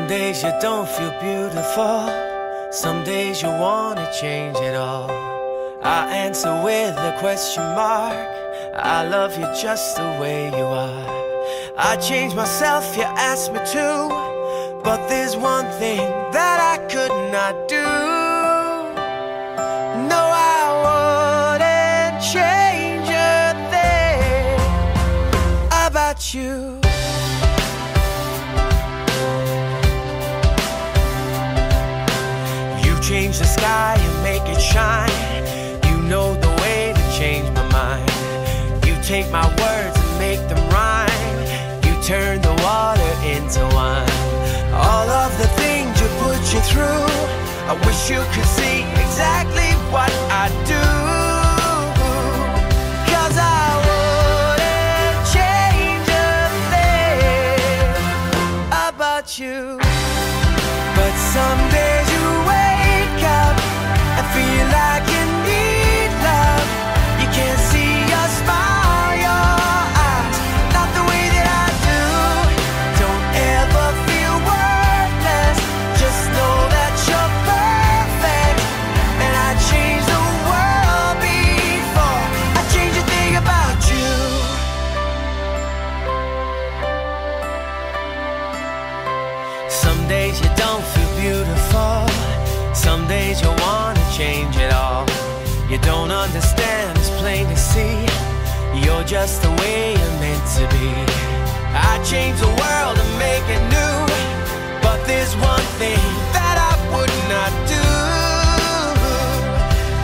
Some days you don't feel beautiful, some days you wanna change it all. I answer with a question mark, I love you just the way you are. I change myself, you ask me to, but there's one thing that I could not do. No, I wouldn't change a thing about you. Change the sky and make it shine. You know the way to change my mind. You take my words and make them rhyme. You turn the water into wine. All of the things you put you through, I wish you could see exactly what I do. 'Cause I wouldn't change a thing about you. But some days you feel like you need love. You can't see your smile, your eyes, not the way that I do. Don't ever feel worthless, just know that you're perfect. And I change the world before I change a thing about you. Some days you don't feel beautiful, some days you wanna change it all. You don't understand, it's plain to see. You're just the way you're meant to be. I change the world and make it new, but there's one thing that I would not do.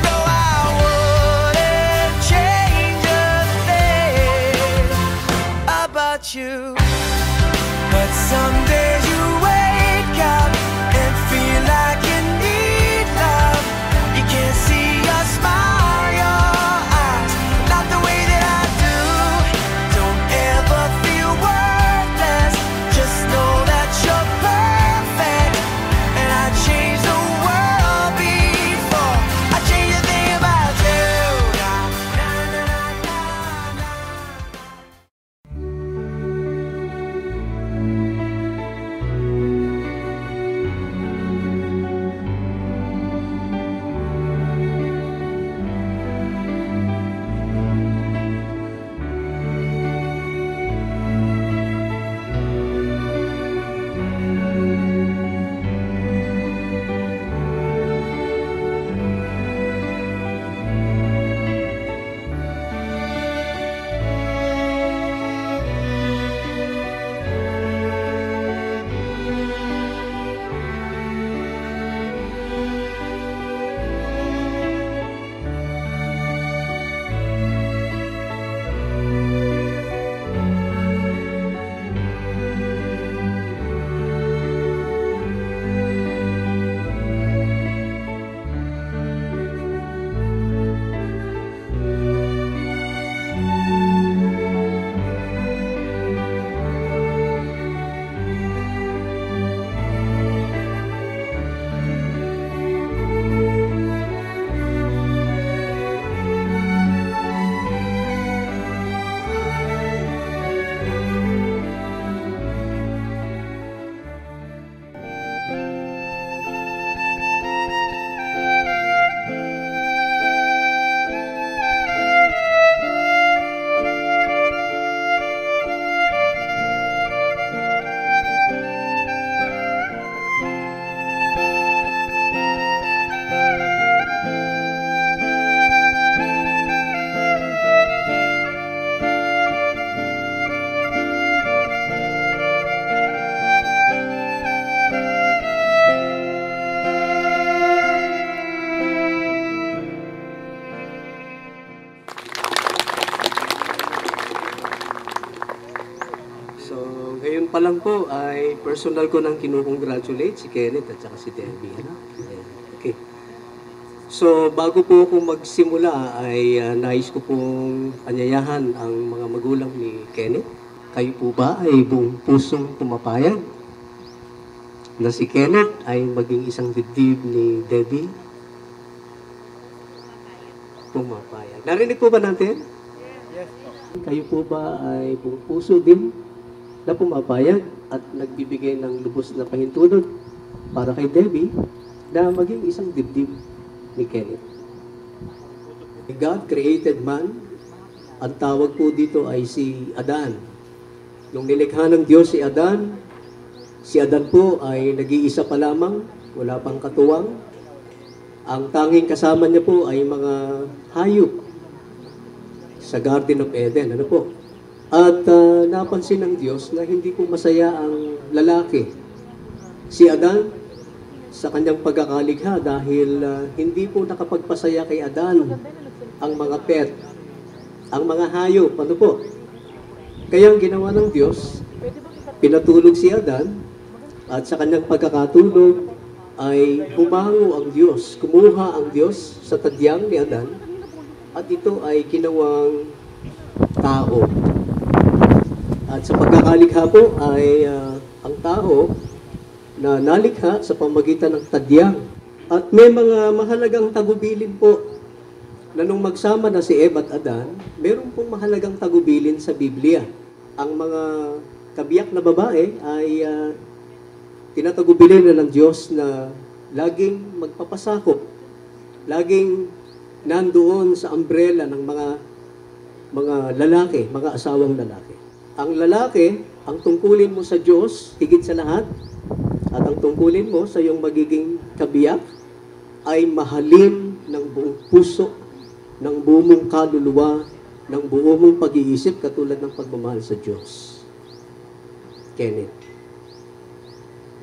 No, I wouldn't change a thing about you. But some days you wake up and feel like you need love. You can't see your smile, your eyes, not the way that I do. Don't ever feel worthless, just know that you're perfect. And I change the world before I change a thing about you. pa lang po ay personal ko nang kinukongratulate si Kenneth at saka si Debbie. Ano? Okay. So, bago po ako magsimula ay nais ko pong anyayahan ang mga magulang ni Kenneth. Kayo po ba ay buong pusong pumapayag na si Kenneth ay maging isang dibdib ni Debbie? Pumapayag. Narinig po ba natin? Yes. Kayo po ba ay buong puso din na pumapayag at nagbibigay ng lubos na pahintulot para kay Debbie na maging isang dibdib ni Kenneth. God created man. Ang tawag po dito ay si Adan. Nung nilikha ng Diyos si Adan po ay nag-iisa pa lamang, wala pang katuwang. Ang tanging kasama niya po ay mga hayop sa Garden of Eden. Ano po? At napansin ng Diyos na hindi po masaya ang lalaki. Si Adan, sa kanyang pagkakalikha dahil hindi po nakapagpasaya kay Adan ang mga pet, ang mga hayop. Ano po? Kaya ang ginawa ng Diyos, pinatulog si Adan at sa kanyang pagkakatulog ay humango ang Diyos. Kumuha ang Diyos sa tadyang ni Adan at ito ay kinawang tao. At sa pagkakalikha po ay ang tao na nalikha sa pamagitan ng tadyang. At may mga mahalagang tagubilin po na nung magsama na si Eva at Adan, meron pong mahalagang tagubilin sa Biblia. Ang mga kabiyak na babae ay tinatagubilin na ng Diyos na laging magpapasakop, laging nandoon sa umbrella ng mga lalaki, mga asawang lalaki. Ang lalaki, ang tungkulin mo sa Diyos, higit sa lahat, at ang tungkulin mo sa iyong magiging kabiyak, ay mahalin ng buong puso, ng buong mong kaluluwa, ng buong mong pag-iisip, katulad ng pagmamahal sa Diyos. Kenneth,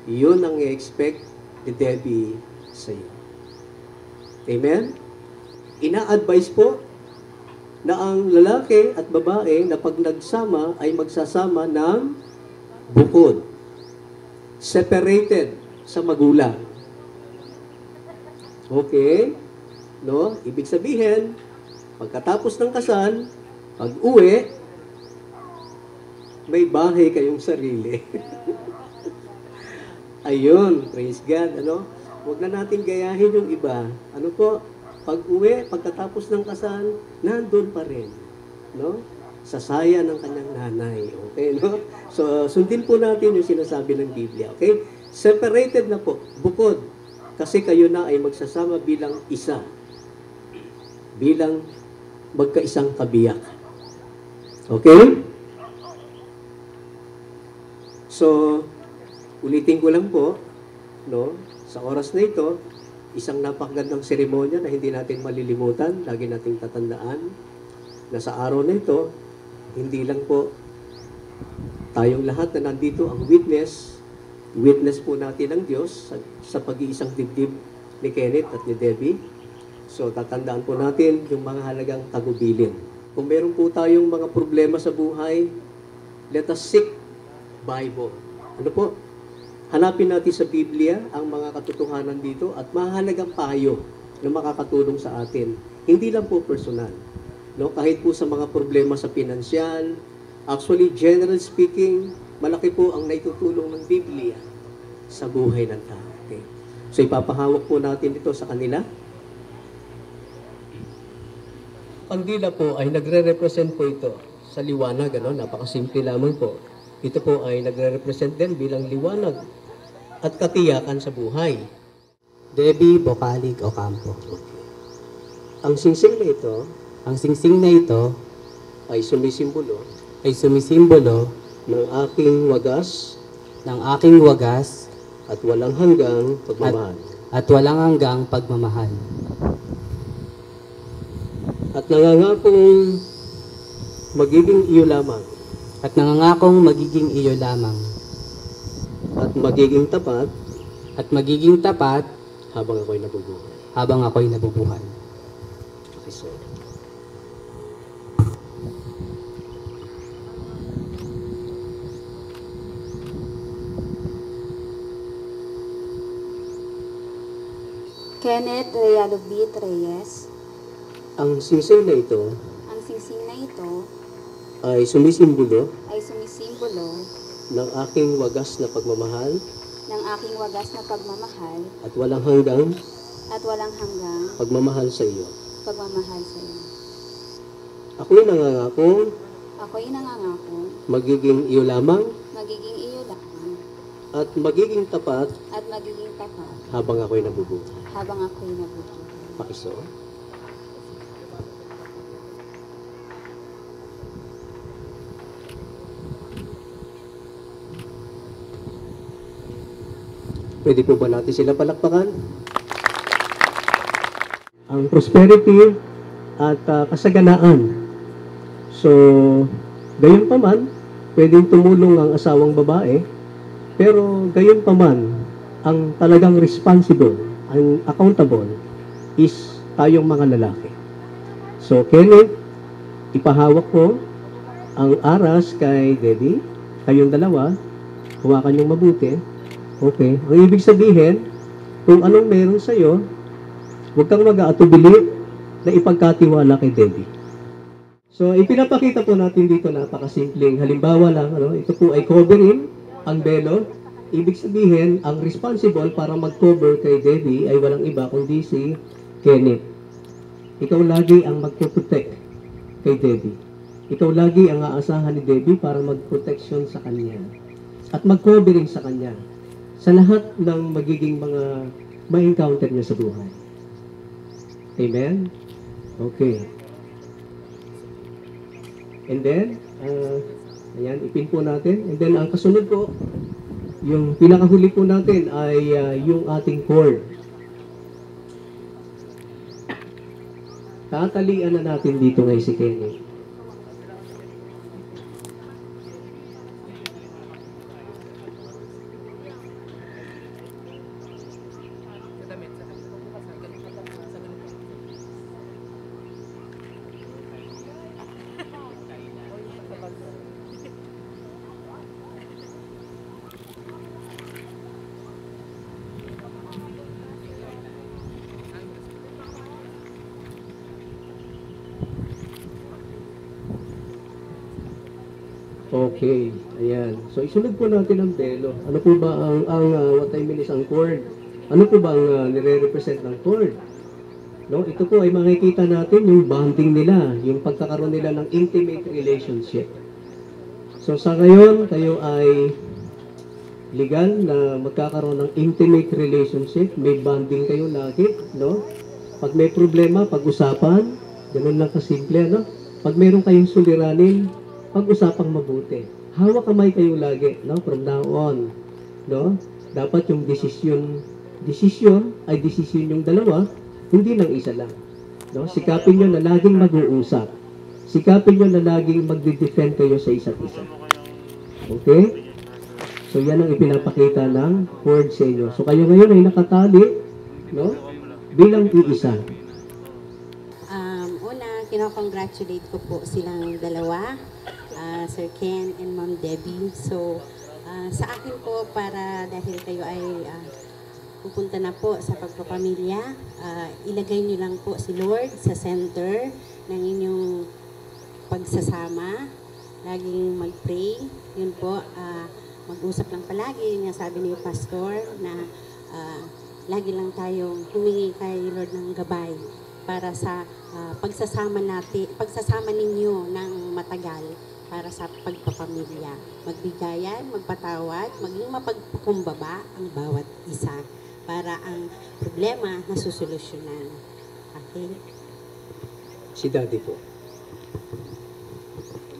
yun ang i-expect ni Debbie sa iyo. Amen? Ina-advise po na ang lalaki at babae na pag nagsama ay magsasama ng bukod. Separated sa magulang. Okay? No? Ibig sabihin, pagkatapos ng kasal, pag-uwi, may bahay kayong sarili. Ayun, praise God, ano? Huwag na natin gayahin yung iba. Ano po? Pag-uwi, pagkatapos ng kasal, nandun pa rin. No? Sa saya ng kanyang nanay. Okay, no? So, sundin po natin yung sinasabi ng Biblia. Okay? Separated na po, bukod. Kasi kayo na ay magsasama bilang isa. Bilang magkaisang kabiyak. Okay? So, ulitin ko lang po, no? Sa oras na ito, isang napakagandang seremonya na hindi natin malilimutan, lagi nating tatandaan na sa araw na ito, hindi lang po tayong lahat na nandito ang witness po natin ng Diyos sa pag-iisang dibdib ni Kenneth at ni Debbie. So, tatandaan po natin yung mga halagang tagubilin. Kung meron po tayong mga problema sa buhay, let us seek Bible. Ano po? Hanapin natin sa Biblia ang mga katotohanan dito at mahalagang payo na makakatulong sa atin. Hindi lang po personal. No? Kahit po sa mga problema sa pinansyal, actually, general speaking, malaki po ang naitutulong ng Biblia sa buhay ng tao. Okay? So, ipapahawak po natin ito sa kanila. Kandila po ay nagre-represent po ito sa liwanag. Ano? Napakasimple lamang po. Ito po ay nagre-represent din bilang liwanag at katiyakan sa buhay. Debbie Bocalig Ocampo. Ang singsing na ito Ang singsing na ito ay sumisimbolo ay sumisimbolo ng aking wagas ng aking wagas at walang hanggang pagmamahal. at walang hanggang pagmamahal. At nangangakong magiging iyo lamang At nangangakong magiging iyo lamang at magiging tapat at magiging tapat habang ako'y nabubuhay. habang ako'y nabubuhay. Okay, sir. Kenneth Realobit Reyes. Ang singsing na ito Ang singsing na ito ay sumisimbolo ay sumisimbolo ng aking wagas na pagmamahal ng aking wagas na pagmamahal at walang hanggang at walang hanggang pagmamahal sa iyo. pagmamahal sa iyo. Ako'y nangangako Ako'y nangangako, magiging iyo lamang magiging iyo lamang, at magiging tapat at magiging tapat habang ako'y nabubuhay. habang ako'y nabubuhay. Paiso. Pwede po ba natin sila palakpakan? Ang prosperity at kasaganaan. So, gayon pa man, pwedeng tumulong ang asawang babae, pero gayon pa man, ang talagang responsible, ang accountable, is tayong mga lalaki. So, Kenneth, ipahawak ko ang aras kay Debbie. Kayong dalawa, hawakan niyong mabuti. Okay. Ang ibig sabihin, kung anong meron sa'yo, huwag kang mag-aatubili na ipagkatiwala kay Debbie. So, ipinapakita po natin dito napakasimpleng. Halimbawa lang, ito po ay covering ang belo. Ibig sabihin, ang responsible para mag-cover kay Debbie ay walang iba kundi si Kenneth. Ikaw lagi ang mag-protect kay Debbie. Ikaw lagi ang aasahan ni Debbie para mag-protection sa kanya. At mag-covering sa kanya. Sa lahat ng magiging mga ma-encounter niya sa buhay. Amen? Okay. And then, ayan, ipin po natin. And then, ang kasunod po, yung pinakahuli po natin ay yung ating cord. Tatalian na natin dito ngayon si Kenny. Okay, ayan. So, isunod po natin ang belo. Ano po ba what I mean is ang cord? Ano po ba ang nire-represent ng cord? No, ito po ay makikita natin yung bonding nila, yung pagkakaroon nila ng intimate relationship. So, sa ngayon, kayo ay legal na magkakaroon ng intimate relationship, may bonding kayo lagi, no? Pag may problema, pag-usapan, ganun lang kasimple, no? Pag meron kayong suliranin, pag-usapang mabuti. Hawak kamay kayo lagi, no? From now on, no? Dapat yung desisyon ay desisyon yung dalawa, hindi lang isa lang. No? Sikapin nyo na laging mag-uusap. Sikapin nyo na laging magde-defend kayo sa isa't isa. Okay? So, yan ang ipinapakita ng word sa inyo. So, kayo ngayon ay nakatali, no? Bilang iisa. Una, kinakongratulate ko po silang dalawa, Sir Ken and Ma'am Debbie. So, sa akin po, para dahil kayo ay pupunta na po sa pagpapamilya, ilagay niyo lang po si Lord sa center ng inyong pagsasama. Laging mag-pray. Yun po, mag-usap lang palagi. Yung sabi ni Pastor na lagi lang tayong humingi kay Lord ng gabay para sa pagsasama ninyo ng matagal para sa pagpapamilya. Magbigayan, magpatawad, maging mapagpakumbaba ang bawat isa para ang problema nasusolusyonan. Okay? Si Daddy po.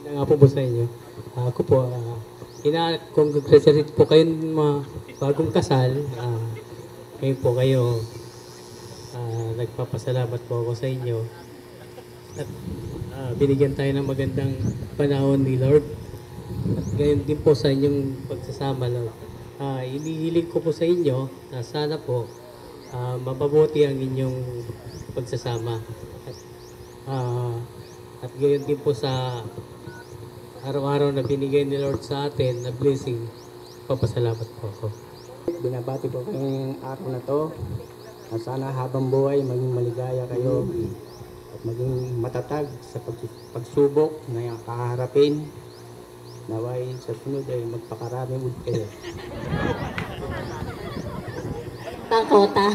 Nga po sa inyo. Ako po, congratulate po kayong mga bagong kasal. Ngayon po kayo, nagpapasalamat po ako sa inyo. At binigyan tayo ng magandang panahon ni Lord. At gayon din po sa inyong pagsasama, Lord. Inihiling ko po sa inyo na sana po mapabuti ang inyong pagsasama. At gayon din po sa araw-araw na binigay ni Lord sa atin na blessing, papasalamat po ako. Binabati po kayong araw na to. Sana habang buhay maging maligaya kayo at maging matatag sa pagsubok na kaharapin. Naway sa sunod ay magpakarami mo kayo. Takota.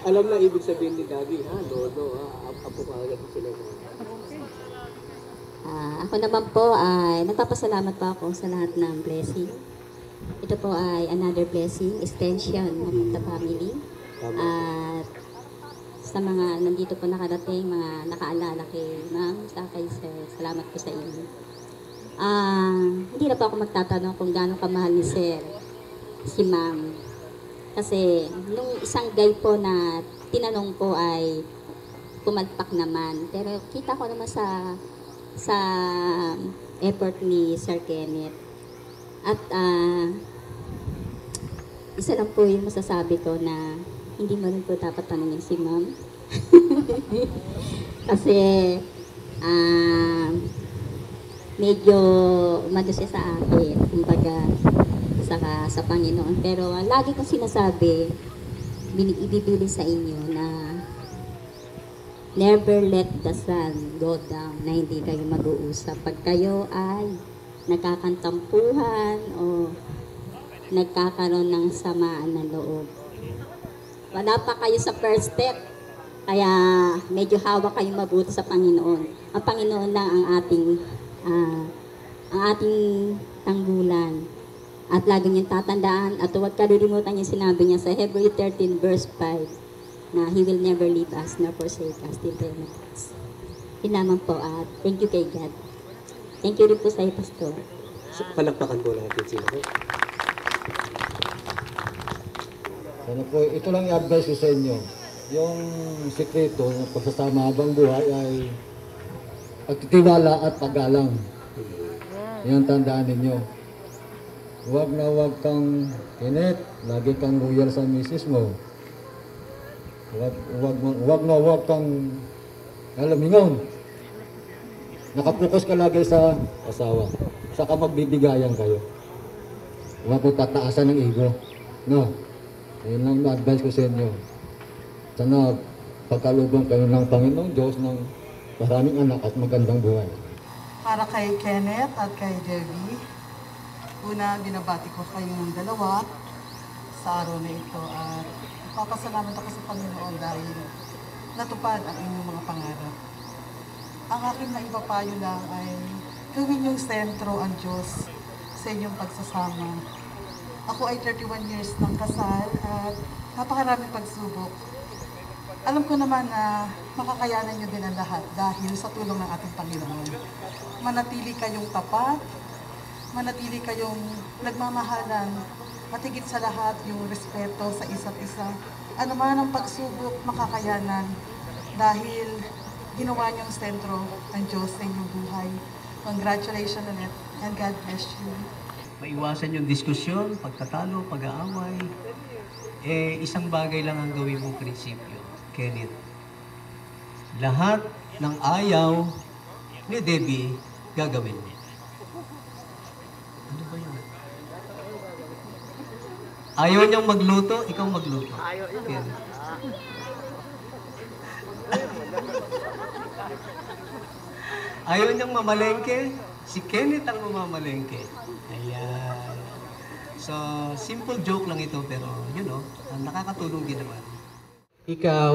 Alam na ibig sabihin ni Daddy, ha? Lolo, ha? Apo ka agad sila. Ako naman po ay nagpapasalamat po ako sa lahat ng blessing. Ito po ay another blessing, extension of the family. At sa mga nandito po nakarating, mga nakaalala kay ma'am, sa kay sir, salamat po sa inyo. Hindi na po ako magtatanong kung gaano kamahal ni sir, si ma'am. Kasi nung isang guy po na tinanong ko ay pumalpak naman. Pero kita ko naman sa effort ni Sir Kenneth. At isa lang po yung masasabi ko na hindi mo rin po dapat tanongin si ma'am. Kasi medyo umano siya sa akin, kumbaga sa Panginoon. Pero lagi kong sinasabi, ibibili sa inyo na never let the sun go down na hindi kayo mag-uusap. Pag kayo ay nagkakantampuhan o nagkakaroon ng samaan ng loob. Wala pa kayo sa first step. Kaya medyo hawak kayo mabuti sa Panginoon. Ang Panginoon lang ang ating tanggulan. At lagi niyong tatandaan at huwag kalilimutan yung sinabi niya sa Hebrew 13 verse 5 na He will never leave us nor forsake us till the end of us. Yun naman po at thank you kay God. Thank you rin po sa iyo, Pastor. So, palakpakan po natin sila. Sana po, ito lang i-advise ko sa inyo. Yung sikreto ng pagsasama habang buhay ay pagtitiwala at paggalang. Yan tandaan ninyo. Huwag na huwag kang Kenneth, lagi kang loyal sa misis mo. Huwag na huwag kang alamingon. Nakapokus ka lagi sa asawa. Saka magbibigayan kayo. Huwag po tataasan ng ego. No. Yun lang na-advise ko sa inyo. Sana pagkalubong kayo ng Panginoong Diyos ng maraming anak at magandang buhay. Para kay Kenneth at kay Debbie, una, binabati ko kayo ng dalawa sa araw na ito at papasalamat ako sa Panginoon dahil natupad ang inyong mga pangarap. Ang aking maipapayo lang ay gawin yung sentro ang Diyos sa inyong pagsasama. Ako ay 31 years ng kasal at napakaraming pagsubok. Alam ko naman na makakayanan nyo din ang lahat dahil sa tulong ng ating Panginoon. Manatili kayong tapat, manatili kayong nagmamahalan, matigit sa lahat yung respeto sa isa't isa. Ano man ang pagsubok, makakayanan dahil ginawa niyong sentro ang Diyos sa inyong buhay. Congratulations ulit and God bless you. Maiwasan yung diskusyon, pagtatalo, pag-aaway. Isang bagay lang ang gawin mong prinsipyo, Kenneth. Lahat ng ayaw ni Debbie, gagawin mo. Ano ba yun? Ayaw niyang magluto, ikaw magluto. Ayaw niya. Ayaw niyang mamalengke, si Kenneth ang mamamalengke. Ayan. So, simple joke lang ito, pero you know, nakakatulong din naman. Ikaw,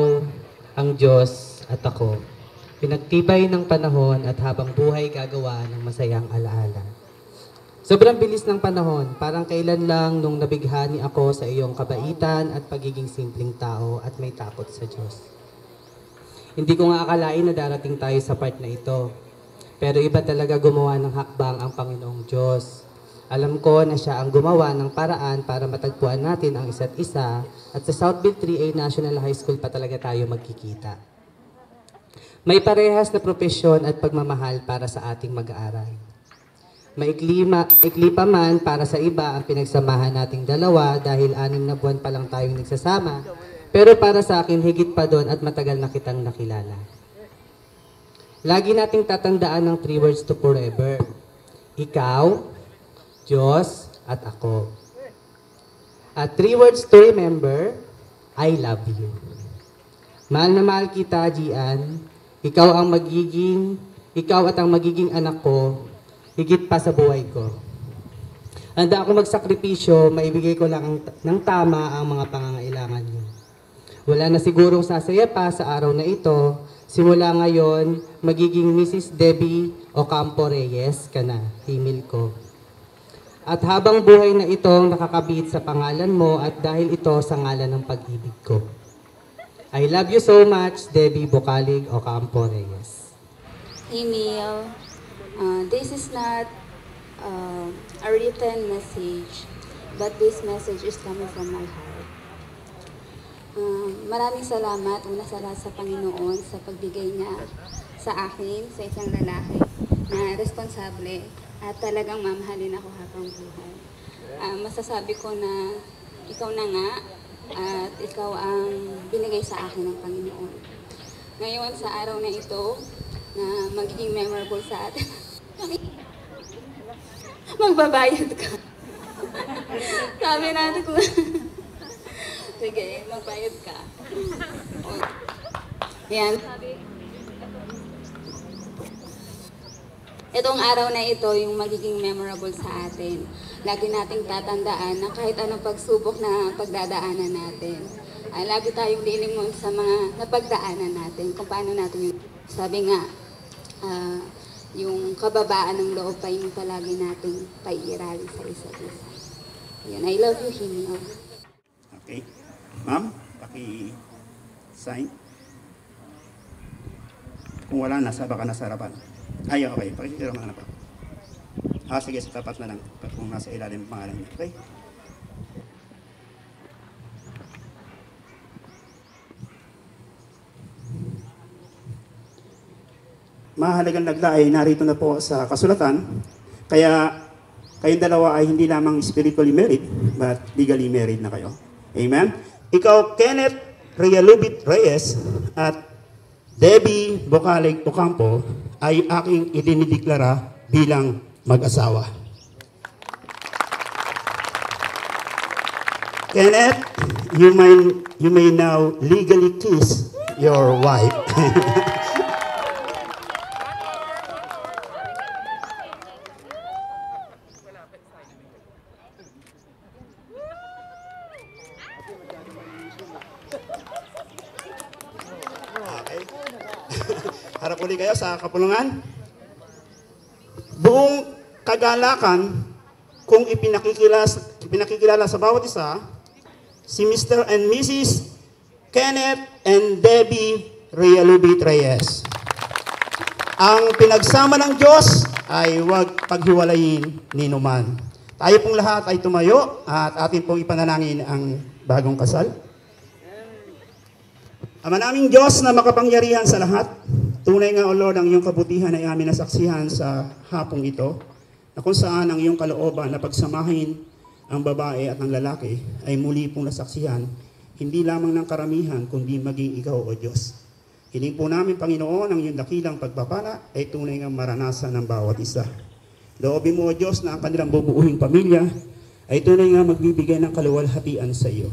ang Diyos at ako, pinagtibay ng panahon at habang buhay gagawa ng masayang alaala. Sobrang bilis ng panahon, parang kailan lang nung nabighani ako sa iyong kabaitan at pagiging simpleng tao at may takot sa Diyos. Hindi ko nga akalain na darating tayo sa part na ito. Pero iba talaga gumawa ng hakbang ang Panginoong Diyos. Alam ko na siya ang gumawa ng paraan para matagpuan natin ang isa't isa at sa Southfield 3A National High School pa talaga tayo magkikita. May parehas na propesyon at pagmamahal para sa ating mag-aaral. Maikli pa man para sa iba ang pinagsamahan nating dalawa dahil 6 na buwan pa lang tayong nagsasama, pero para sa akin higit pa doon at matagal na kitang nakilala. Lagi nating tatandaan ng 3 words to forever. Ikaw, Diyos, at ako. At 3 words to remember, I love you. Mahal na mahal kita, Gian. Ikaw at ang magiging anak ko, higit pa sa buhay ko. Handa ako magsakripisyo, maibigay ko lang ng tama ang mga pangangailangan niyo. Wala na sigurong sasaya pa sa araw na ito, Simula ngayon, magiging Mrs. Debbie Ocampo Reyes ka na, female ko. At habang buhay na itong nakakabit sa pangalan mo at dahil ito sa ngalan ng pag-ibig ko. I love you so much, Debbie Bocalig Ocampo Reyes. Email. This is not a written message, but this message is coming from my heart. Maraming salamat una sa lahat sa Panginoon sa pagbigay niya sa akin, sa isang lalaki na responsable at talagang mamahalin ako habang buhay. Masasabi ko na ikaw na nga at ikaw ang binigay sa akin ng Panginoon. Ngayon sa araw na ito na magiging memorable sa atin, magbabayad ka. Sabi natin ko, sige, magbayad ka. Yan. Itong araw na ito yung magiging memorable sa atin. Lagi nating tatandaan na kahit anong pagsubok na pagdadaanan natin, lagi tayong lilingon sa mga napagdaanan natin, kung paano natin yung, sabi nga, yung kababaan ng loob pa yung palagi nating paiirali sa isa't isa. Yan, I love you, Himio. Okay. Ma'am, paki-sign. Kung wala, baka nasa harapan. Ay, okay. Pakikira mga na pa. Sige, sa tapat na lang. Kung nasa ilalim ang pangalan niya. Okay? Mahalagang nagla ay narito na po sa kasulatan. Kaya kayong dalawa ay hindi lamang spiritually married, but legally married na kayo. Amen? Ikaw, Kenneth Realubit Reyes at Debbie Bocalig Ocampo ay aking idinideklara bilang mag-asawa. Kenneth, you may now legally kiss your wife. Harap uli kayo sa kapulungan. Buong kagalakan, kung ipinakikilala sa bawat isa, si Mr. and Mrs. Kenneth and Debbie Realubit Reyes. Ang pinagsama ng Diyos ay huwag paghiwalayin ni numan. Tayo pong lahat ay tumayo at atin pong ipanalangin ang bagong kasal. Ama naming Diyos na makapangyarihan sa lahat, tunay nga, O Lord, ang iyong kabutihan ay amin nasaksihan sa hapong ito, na kung saan ang iyong kalooban na pagsamahin ang babae at ang lalaki ay muli pong nasaksihan, hindi lamang ng karamihan, kundi maging ikaw, O Diyos. Hiling po namin, Panginoon, ang iyong dakilang pagpapala ay tunay nga maranasan ng bawat isa. Loobin mo, O Diyos, na ang kanilang bubuuing pamilya ay tunay nga magbibigay ng kaluwalhatian sa iyo.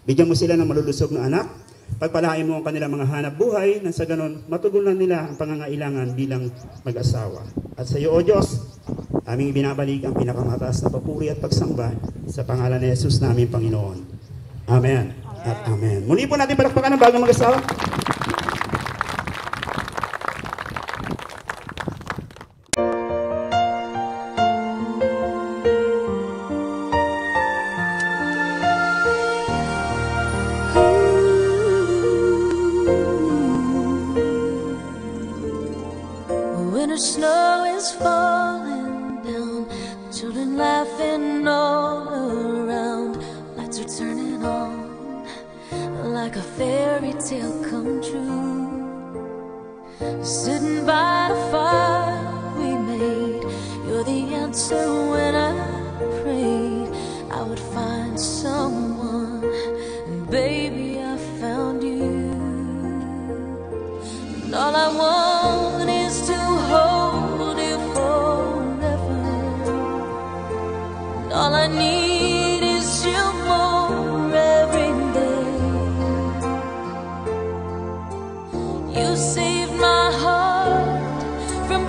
Bigyan mo sila ng malulusog na anak. Pagpalain mo ang kanilang mga hanap buhay na sa ganon matugunan nila ang pangangailangan bilang mag-asawa. At sa iyo, O Diyos, aming binabalik ang pinakamataas na papuri at pagsamba sa pangalan ni Jesus namin, Panginoon. Amen at Amen. Muli po natin palakpakan ang bagong mag-asawa. Winter snow is falling down, children laughing all around, lights are turning on like a fairy tale come true. Sitting by the fire we made, you're the answer when I prayed I would find someone, and baby I found you. And all I want is to hold you forever, and all I need is you more every day. You saved my heart from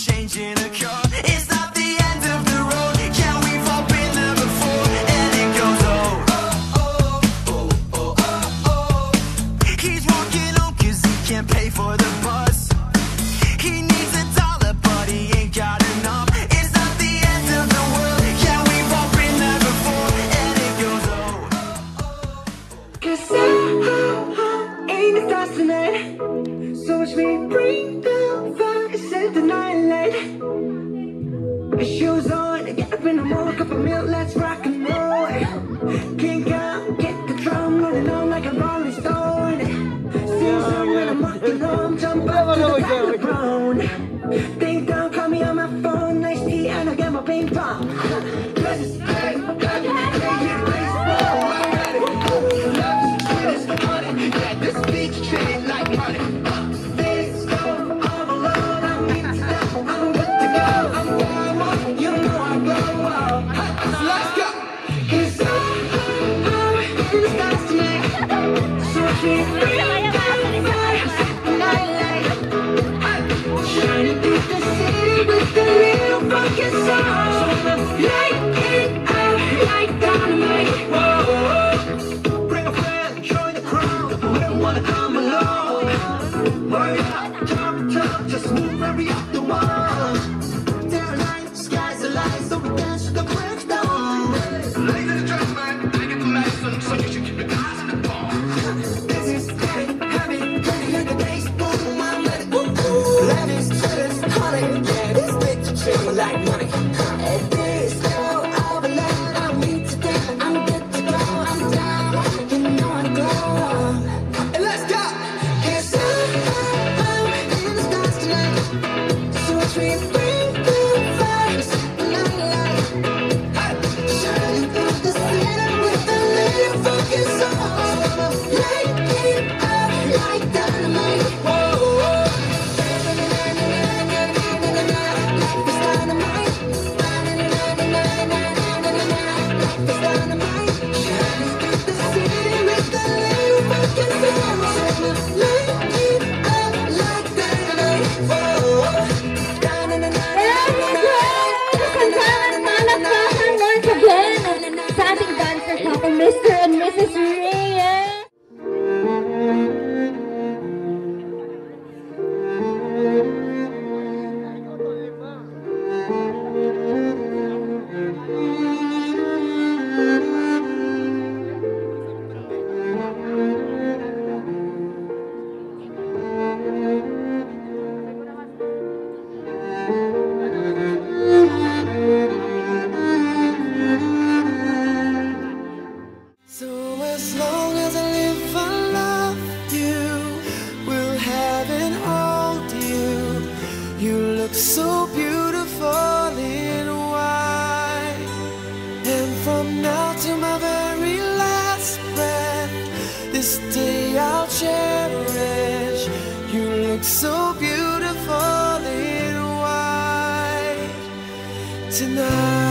changing a car. It's not the end of the road. Yeah, we've all been there before. And it goes oh, oh, oh, oh, oh, oh, oh. He's walking home 'cause he can't pay for the bus. He needs $1, but he ain't got enough. It's not the end of the world. Yeah, we've all been there before. And it goes oh, oh, oh. 'Cause I ain't the stars tonight. So watch me bring the fire, set the night light. Shoes on, get up in the morning, cup of milk, let's rock and roll. Kick out, get the drum rolling on like a rolling stone. Sing song when I'm walking home, jump up to the background. Ding dong, call me on my phone, nice tea, and I'll get my ping pong. This beach treated like money. This go all alone. I need to stop. I'm good to go. I'm warm up. You know I blow up. So let's go. 'Cause I'm in the stars tonight. So keep bringing fire, night shining through the city with a little fucking song. Light it up like dynamite. Whoa. Bring a friend, join the crowd. We don't wanna come alone. Hurry up, jump, just move, hurry up the wall. Down night, skies are light, so we dance to the break of dawn. Ladies in the dress, man, I get the lesson, so you should keep your eyes on the ball. This is heavy, hear the bass boom, I'm ready, boom, boom. Let me just honey, yeah, this bitch is treating like money. And this girl, all the love I need today, I'm good to go, I'm down, you know I go. And let's go! 'Cause I'm in the stars tonight. So watch me bring the fire, light. Shining through the city with a little fucking song. Light it up like dynamite. Whoa. Life is dynamite. Life is dynamite. Shining through the city with a little fucking song. Light it up like dynamite. Whoa. Once again, sa ating dancers natin, Mr. and Mrs. Reyes. So as long as I live, I love you. Will have and hold you. You look so beautiful in white. And from now to my very last breath, this day I'll cherish. You look so beautiful in white tonight.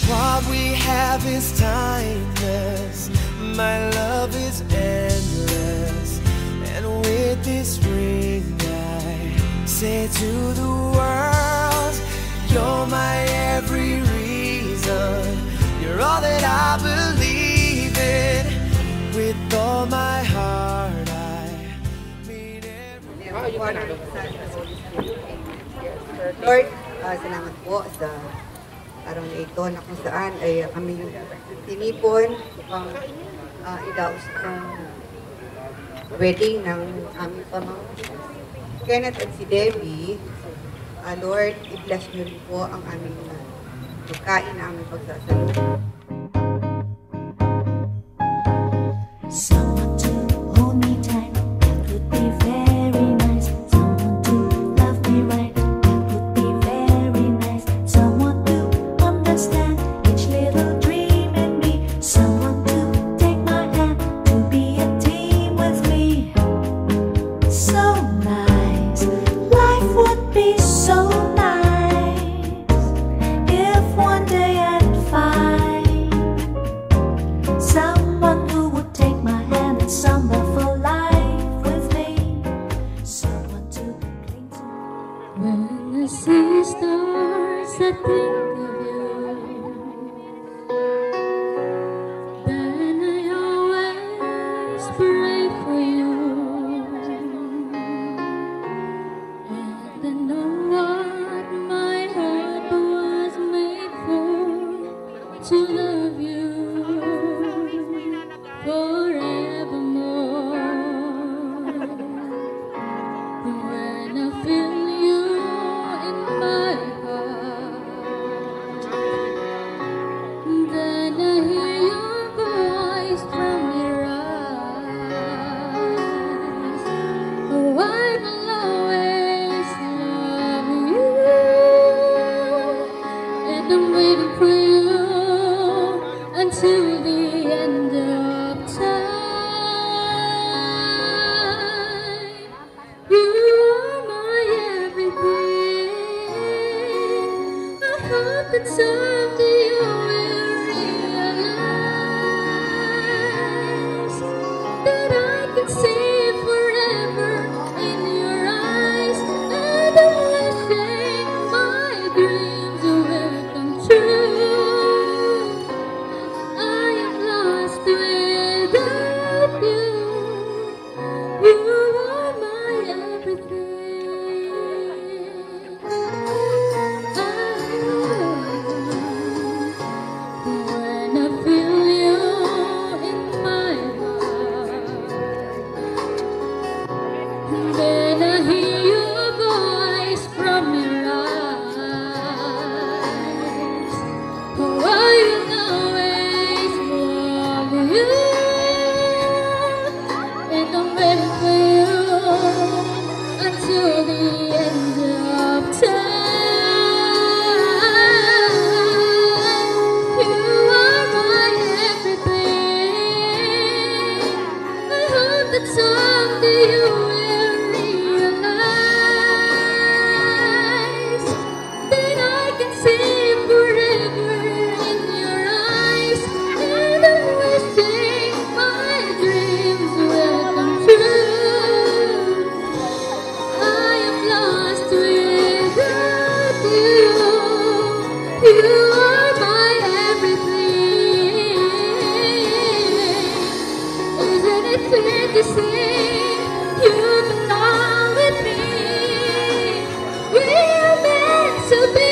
What we have is timeless. My love is endless. And with this ring I say to the world, you're my every reason. You're all that I believe in. With all my heart I mean every... Lord, salamat po sa araw na ito na kung saan ay kami tinipon upang idaos ng wedding ng aming pamangkin. Kenneth at si Debbie, Lord, i-bless niyo rin po ang aming pagkain na aming pagsasaluhan. Someone to hold me tight, that would be very nice. Someone to love me right, that would be very nice. Someone to understand each little dream in me. Someone to take my hand, to be a team with me. So nice, life would be so nice if one day I'd find that I can see forever in your eyes, and I'm wishing my dreams will come true. I am lost without you. You are my everything. When I feel you in my heart, then I hear your voice from your eyes. Oh, I will always love you, and I'm ready for you until the end of time. You are my everything. I hope that someday you will realize that I can see forever in your eyes, and I'm wishing my dreams will come true. I am lost without you. You are my everything. Isn't it fair to say you belong with me? We are meant to be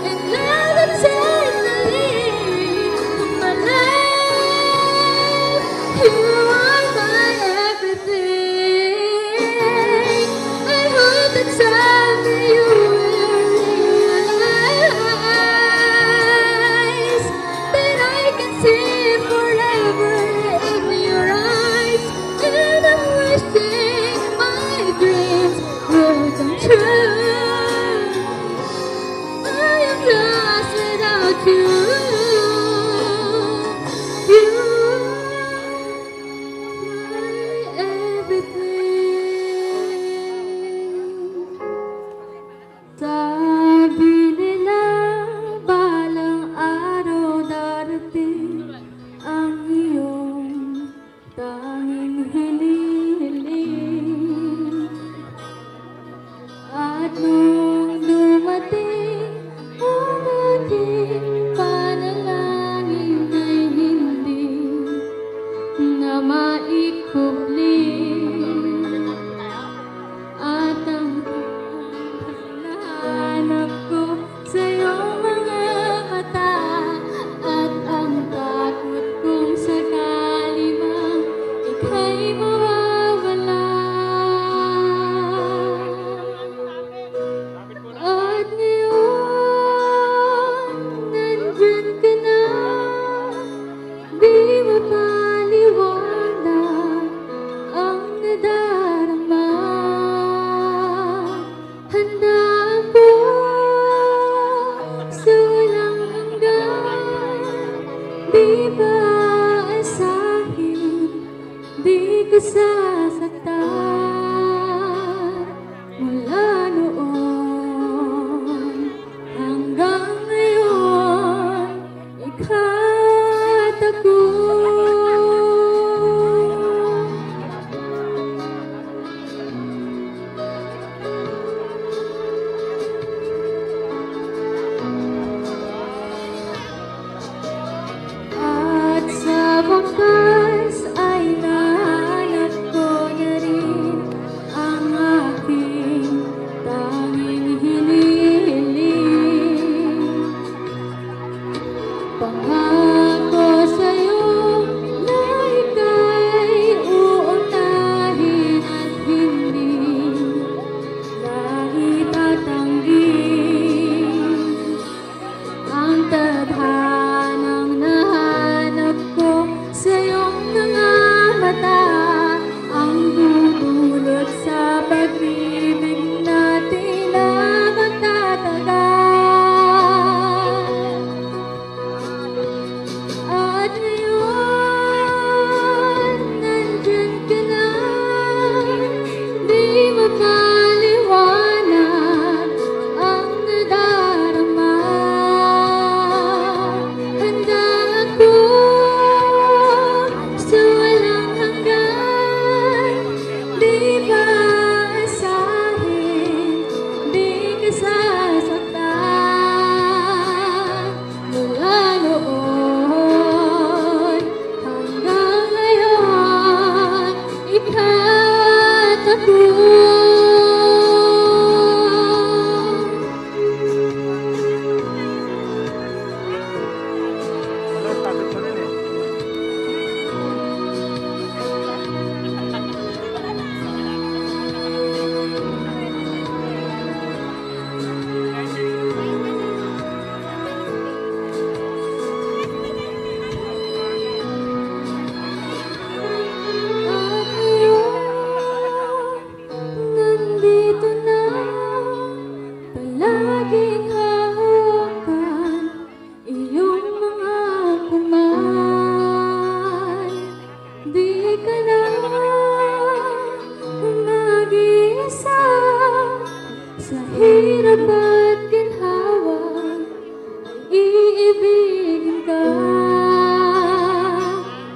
in love eternally. My life, you are my everything. I hope that someday you will realize that I can see forever in your eyes, and I'm wishing my dreams will come true. I am lost without you. You are my everything. Sabi nila balang araw darating ang iyong tanging hinihiling. At nung dumating ang ating panalangin ay hindi na maikubling. At ang nahanap ko sa iyong mga mata, at ang takot kong sakali mang ika'y mawawala. At ngayon, nandyan ka na, di mapaliwanag ang nadarama. Handa ako sa walang hanggan, di ba asahin, di ko sasaktan. Mula noon hanggang ngayon, ika't ako. At sa wakas ay nahanap ko Di ka na mag-iisa sa hirap at ginhawa, iibigin ka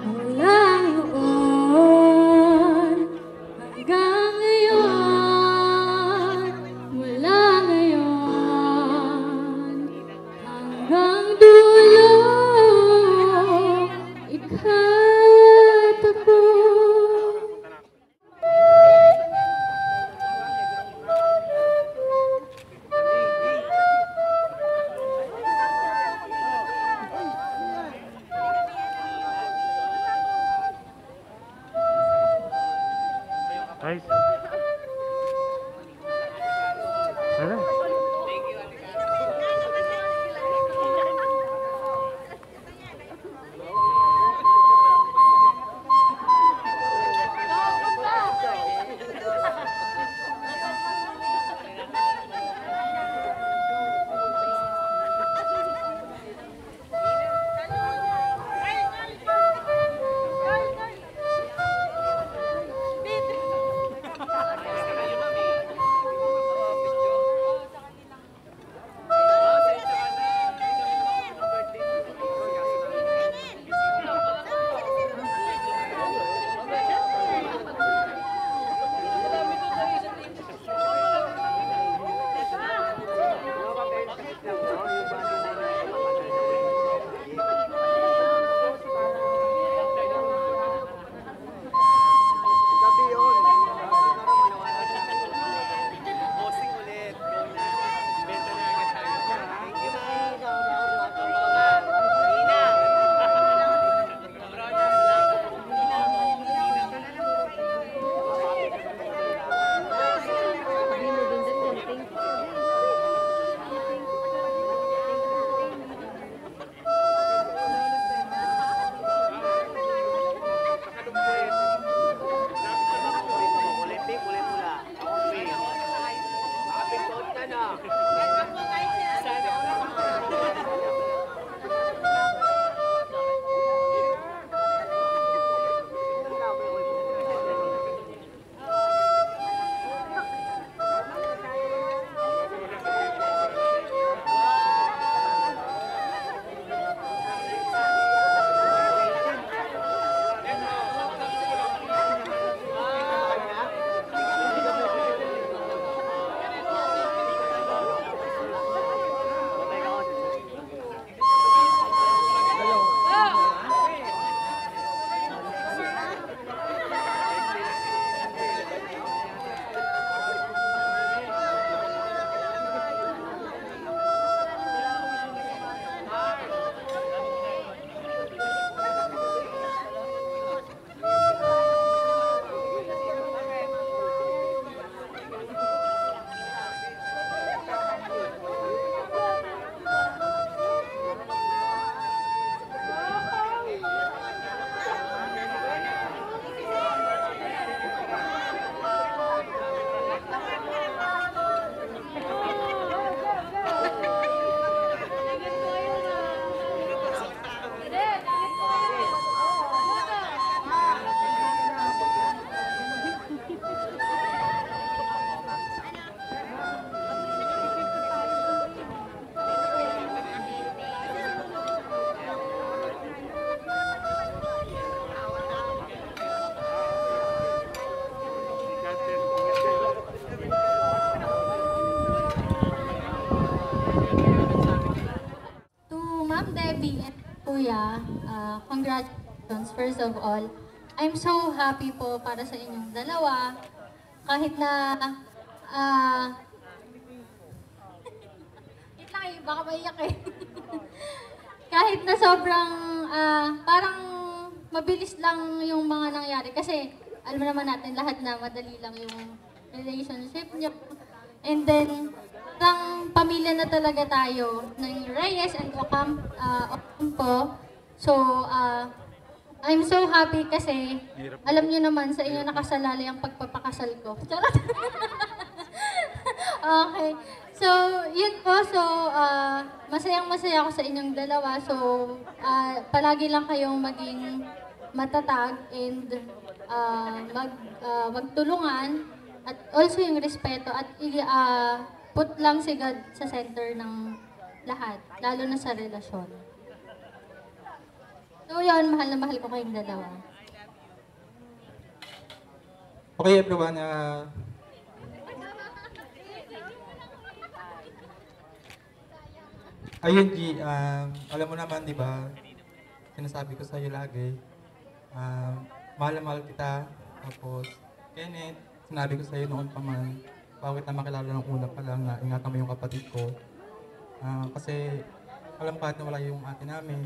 mula noon hanggang ngayon, mula ngayon hanggang dulo, ika't ako. Nice. Sana. Kuya, congratulations first of all. I'm so happy po para sa inyong dalawa. Kahit na, wait lang baka maiyak eh. Kahit na sobrang, parang mabilis lang yung mga nangyari. Kasi, alam naman natin lahat na madali lang yung relationship niyo. And then, parang pamilya na talaga tayo ng Reyes and Ocampo. So, I'm so happy kasi alam niyo naman sa inyo nakasalalay ang pagpapakasal ko. Charot! Okay. So, yun po. So, masayang-masaya ako sa inyong dalawa. So, palagi lang kayong maging matatag and magtulungan at also yung respeto at put lang si God sa center ng lahat, lalo na sa relasyon. So yun, mahal na mahal ko kayong dalawa. Okay everyone, ayun G, alam mo naman di ba, sinasabi ko sa'yo lagi, mahal na mahal kita, tapos Kenneth, sinabi ko sa'yo noon pa man, bago kita makilala ng una pa lang na ingatan mo yung kapatid ko, kasi alam kahit na wala yung ate namin,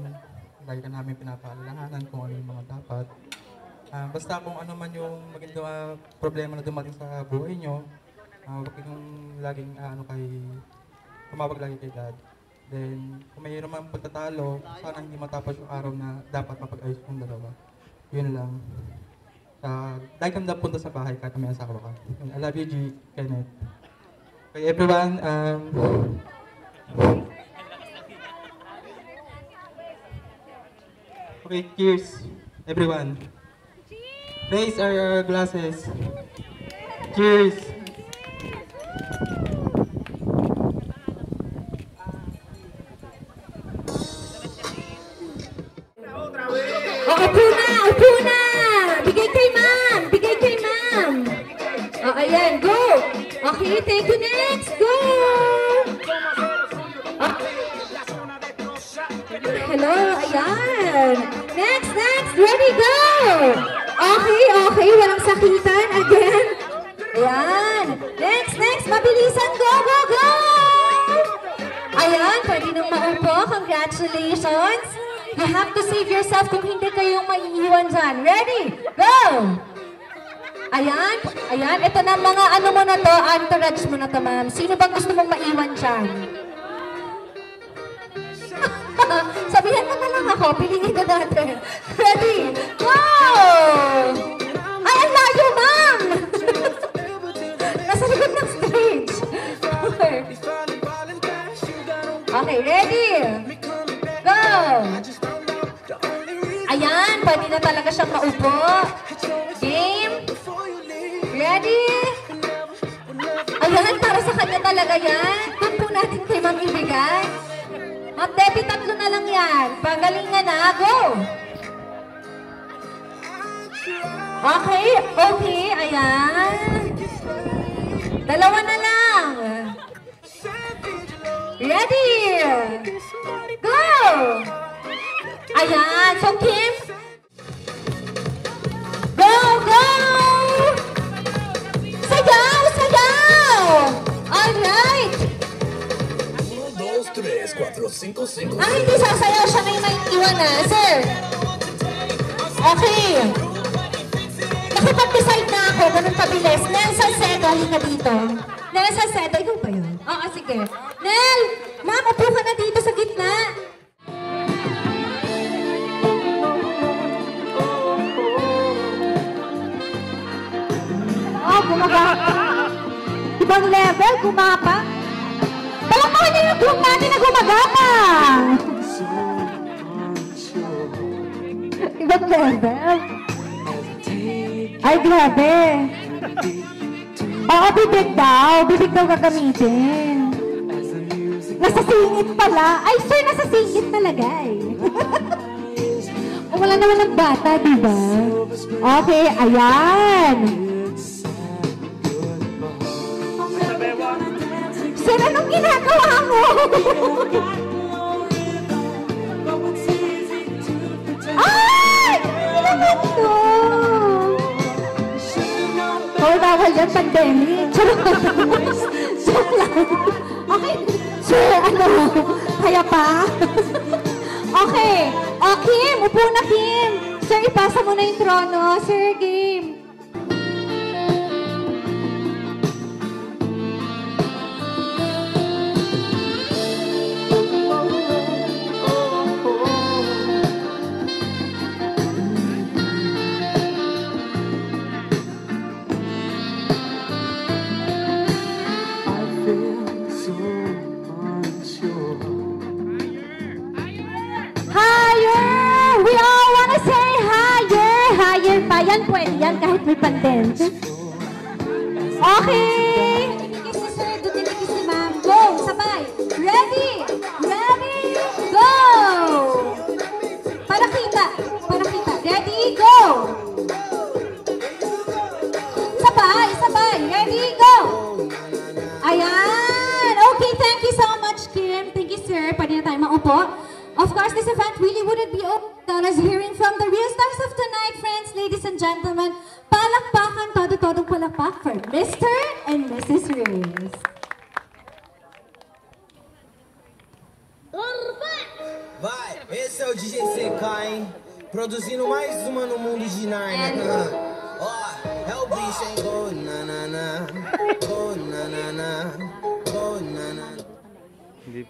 lagi ka namin pinapaalalahanan kung ano yung mga dapat. Basta kung ano man yung maging problema na dumating sa buhay nyo, huwag yung laging tumawag lagi kay God. Then, kung mayroon man pagtatalo, sana hindi matapos yung araw na dapat mapag-ayos yung dalawa. Yun lang. Dahil kang napunta sa bahay kahit may asawa ka. I love you, G. Kenneth. Okay, everyone. Okay, cheers, everyone. Raise our glasses. Cheers. Upo na! Bigay kay ma'am! Bigay kay ma'am! Ayan, go! Okay, thank you, next! Go! Hello, ayan! Next! Ready, go! Okay, walang sakitan. Again. Ayan. Next, mabilisan, go! Ayan, pwede nang maupo. Congratulations! You have to save yourself kung hindi kayong maiiwan dyan. Ready? Go! Ayan. Ito na mga ano mo na to, entourage mo na to, ma'am. Sino bang gusto mong maiwan dyan? Sabihan mo na lang ako, piliin na natin. Ready? Go! Ay, ang layo, ma'am! Nasa likod ng stage. Okay, ready? Go! Ayan, pwede na talaga siyang maupo. Game? Ready? Ayan, para sa kanya talaga yan. Doon po natin kay Ma'am ibigay. Ma'am Debbie, 3 na lang yan. Pagalingan na, go! Okay, ayan. 2 na lang. Ready? Go! Ayan, so Kim. Go! Sayaw! Alright. 1, 2, 3, 4, 5, 5. Hindi sasayaw siya na yung naiiwan na, sir. Okay. Nakipag-decide na ako, ganun pabilis. Nel Salcedo, halika dito. Nel Salcedo, ikaw ba yun? Oo, sige. Nel, ma'am, upo ka na dito sa gitna. Gumagapa. Ibang level, gumapa. Palakpakan niyo yung group natin na gumagapa. Ibang level. Ay, grabe. Oo, bibig daw gagamitin. Nasa singit pala. Ay, sir, nasa singit talaga eh. Wala naman ng bata, diba? Okay, ayan. Sir, anong ginagawa mo? Ay! Ano naman to? Bawal yan, pandemic. Joke lang. Okay. Sir, ano? Kaya pa? Okay. Kim, upo na, Kim. Sir, ipasa mo na yung trono. Sir, game. Higher! We all wanna say higher! pwede yan kahit may pandemic. Okay! Tinikis si sir, tinikis si ma'am. Go! Sabay! Ready! Ready! Go! Para kita! Para kita. Ready? Go! Sabay! Sabay! Ready? Go! Ayan! Okay, thank you so much, Kim. Thank you, sir. Pwede na tayo maupo. Of course, this event really wouldn't be open without us hearing from the real stars of tonight, friends, ladies and gentlemen. Palakpakan, todo-todong palakpak for Mr. and Mrs. Reyes. Vai, esse é o DJ Sekai, produzindo mais uma no mundo de Narnia. Ó, é o bicho, hein? Go na na na, go na na na, go na na.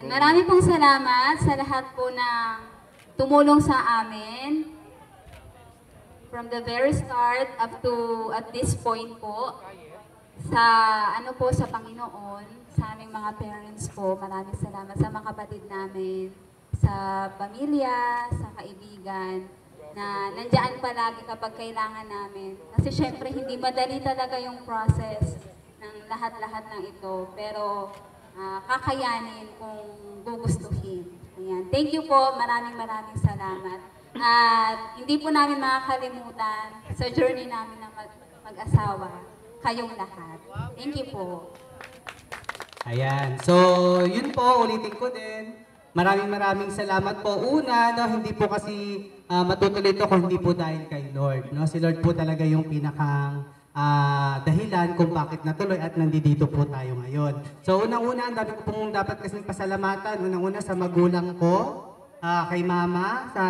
Marami pong salamat sa lahat po na tumulong sa amin. From the very start up to at this point po, sa sa Panginoon, sa aming mga parents po, maraming salamat sa mga kapatid namin, sa pamilya, sa kaibigan, na nandiyan palagi kapag kailangan namin. Kasi syempre hindi madali talaga yung process ng lahat-lahat ng ito, pero kakayanin kung gugustuhin. Ayan. Thank you po, maraming salamat. At hindi po namin makakalimutan sa journey namin ng mag-asawa, kayong lahat. Thank you po. Ayan. So, yun po, ulitin ko din. Maraming salamat po. Una, no, hindi po kasi matutuloy ito kung hindi po dahil kay Lord. No? Si Lord po talaga yung pinakang dahilan kung bakit natuloy at nandito po tayo ngayon. So, unang-una, ang dami ko pong dapat kasing pasalamatan. Unang-una sa magulang ko, kay Mama, sa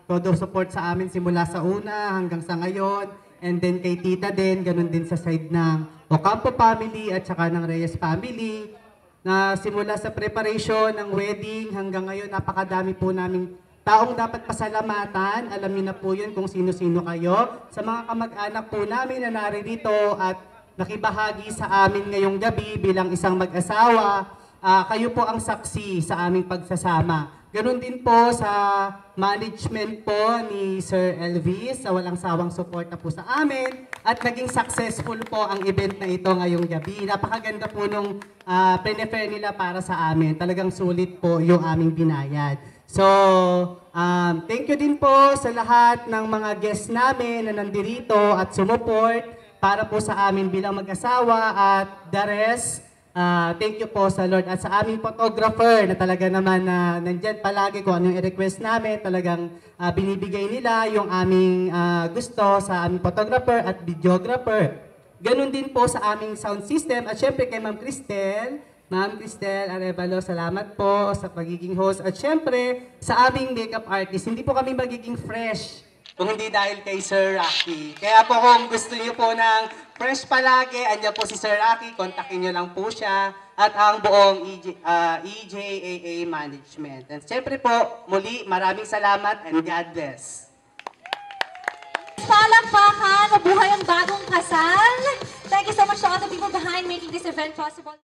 todo support sa amin simula sa una hanggang sa ngayon. And then kay Tita din, ganun din sa side ng Ocampo family at saka ng Reyes family. Na simula sa preparation ng wedding hanggang ngayon, napakadami po naming taong dapat pasalamatan. Alam niyo na po yun kung sino-sino kayo. Sa mga kamag-anak po namin na naririto at nakibahagi sa amin ngayong gabi bilang isang mag-asawa, kayo po ang saksi sa aming pagsasama. Ganon din po sa management po ni Sir Elvis, sa walang sawang suporta po sa amin. At naging successful po ang event na ito ngayong gabi. Napakaganda po nung prefer nila para sa amin. Talagang sulit po yung aming binayad. So, thank you din po sa lahat ng mga guests namin na nandirito at sumuport para po sa amin bilang mag-asawa at the rest. Thank you po sa Lord at sa aming photographer na talaga naman na nandyan palagi kung anong i-request namin. Talagang binibigay nila yung aming gusto sa aming photographer at videographer. Ganun din po sa aming sound system at syempre kay Ma'am Cristel. Ma'am Cristel Arevalo, salamat po sa pagiging host. At syempre, sa aming makeup artist, hindi po kami magiging fresh kung hindi dahil kay Sir Rocky. Kaya po kung gusto niyo po ng fresh palagi, andyan po si Sir Rocky, kontakin niyo lang po siya. At ang buong EJAA Management. And syempre po, muli, maraming salamat and God bless. Palakpakan, mabuhay ang bagong kasal. Thank you so much to all the people behind making this event possible.